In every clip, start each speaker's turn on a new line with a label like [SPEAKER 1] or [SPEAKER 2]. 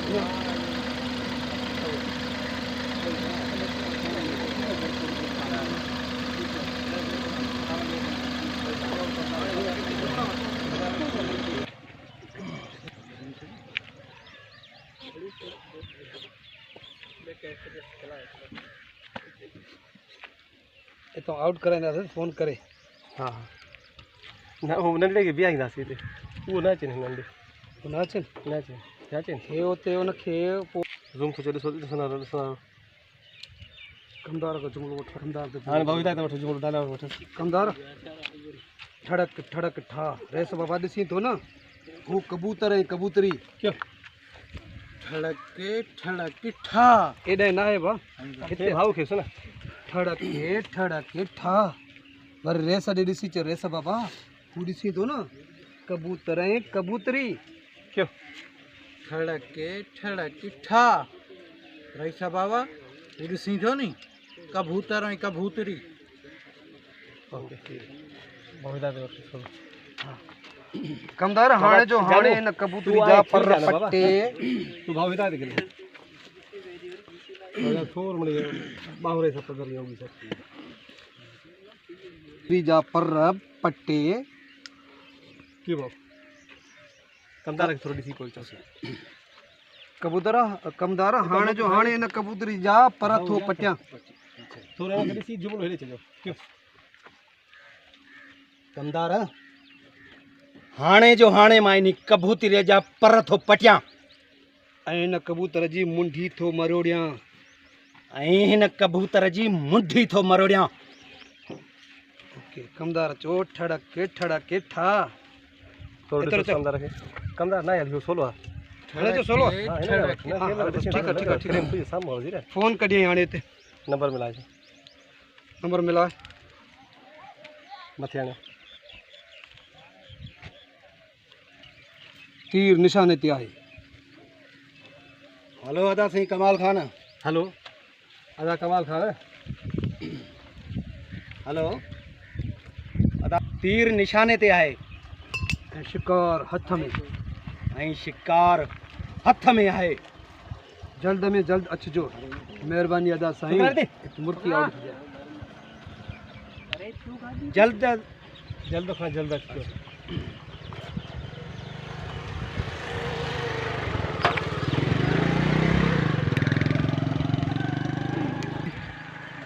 [SPEAKER 1] तो आउट करेंगे फोन करे।
[SPEAKER 2] हाँ ना वो नंदे के बिया ना सीधे वो ना चेन नंदे
[SPEAKER 1] तो नाचन
[SPEAKER 2] ना चेन
[SPEAKER 1] हे होते उन खे
[SPEAKER 2] रूम तो चले सोते सुना
[SPEAKER 1] कमदार को जुमलो वठ कमदार दे
[SPEAKER 2] हां भविता तो वठ जुमलो डाला वठ
[SPEAKER 1] कमदार ठड़क ठड़क ठा रेस बाबा दिसी तो ना वो कबूतर है कबूतरी
[SPEAKER 2] क्यों
[SPEAKER 1] ठड़क ठा एडे ना है बा
[SPEAKER 2] कितने भाव खेस ना
[SPEAKER 1] ठड़क ठा वर रेस दे दिसी च रेस बाबा वो दिसी तो ना कबूतर है कबूतरी
[SPEAKER 2] क्यों
[SPEAKER 1] ठड़क ठा रेसा बाबा वो दिसी तो नहीं कबूतर है कबूतरी
[SPEAKER 2] ओके भविता तो वठ
[SPEAKER 1] कमदार हाणे जो हाणे न कबूतरी जा पर पट्टे
[SPEAKER 2] तू भविता दे के थोर मले बावरे सब पदर होगी सब
[SPEAKER 1] जा पर पट्टे
[SPEAKER 2] क्यों बाप कमदार के थोड़ी सी कोई चस
[SPEAKER 1] कबूतरा कमदार हाणे जो हाणे न कबूतरी जा पर थो पट्या
[SPEAKER 2] थोड़ा कड़ी सी जुमलो हेले चलो क्यों
[SPEAKER 1] कमदार हाणे जो हाणे मायनी कबूतरी जा पर थो पट्या ऐं न कबूतर जी मुंडी थो मरोड़िया ऐं हिन कबूतर जी मुंडी थो मरोड़िया ओके कमदार चो ठड़क ठा
[SPEAKER 2] थोड़ा कमदार के कमदार ना यार सोलो
[SPEAKER 1] हाणे जो सोलो ठीक है
[SPEAKER 2] साम हो जी रे
[SPEAKER 1] फोन कढी हाणे ते
[SPEAKER 2] नंबर
[SPEAKER 1] मिलाए
[SPEAKER 2] मथे आने
[SPEAKER 1] तीर निशाने ते आहे हेलो अदा सही कमाल खान
[SPEAKER 2] हेलो अदा कमाल खान
[SPEAKER 1] हेलो अदा तीर निशाने ते आहे ऐं शिकार हथ में आहे जल्द में जल्द अचजो मेहरबानी अदा साईं मूर्ति आउट थी जल्द
[SPEAKER 2] अचो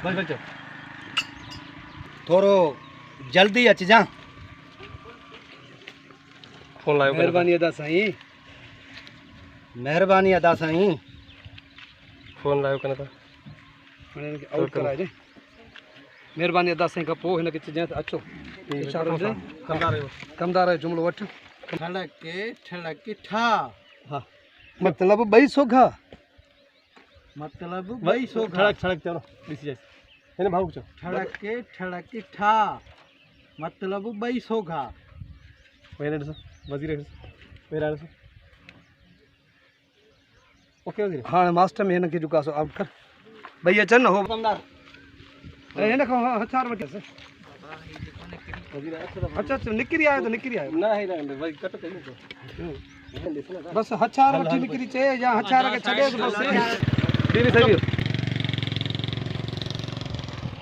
[SPEAKER 2] बस
[SPEAKER 1] थोड़ो जल्दी अच जा
[SPEAKER 2] फोन लायो
[SPEAKER 1] मेहरबानी अदा साईं
[SPEAKER 2] फोन लायो कने
[SPEAKER 1] आउट कराए जे मेहरबानी अदा साईं का पो हिन के चजे अचो इशारो दे कमदार जुमलो वठ ठड़क ठा
[SPEAKER 2] हां
[SPEAKER 1] मतलब बई सोघा
[SPEAKER 2] ठड़क चलो दिसी जाए इने भाव चो
[SPEAKER 1] ठड़क ठा मतलब बई सोघा
[SPEAKER 2] वेरे वजीर वेरा ओके वजीर
[SPEAKER 1] हाँ मास्टर में इनके जुका सो आउट कर भई अचन हो कमदार ए न खो हचार वटे से
[SPEAKER 2] वजीर
[SPEAKER 1] अच्छा निकरी आयो तो निकरी आयो
[SPEAKER 2] ना है ना भाई कट कहीं तो
[SPEAKER 1] बस हचार वठी निकरी चे या हचार के छडे तो बस
[SPEAKER 2] दीदी सही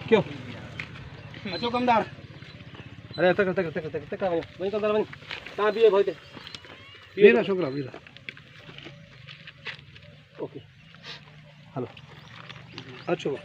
[SPEAKER 1] क्यों अचो कमदार
[SPEAKER 2] अरे तक वही कमदार वही कहां भी है भाई
[SPEAKER 1] वीरा छोकरा वीरा
[SPEAKER 2] ओके हेलो
[SPEAKER 1] अचो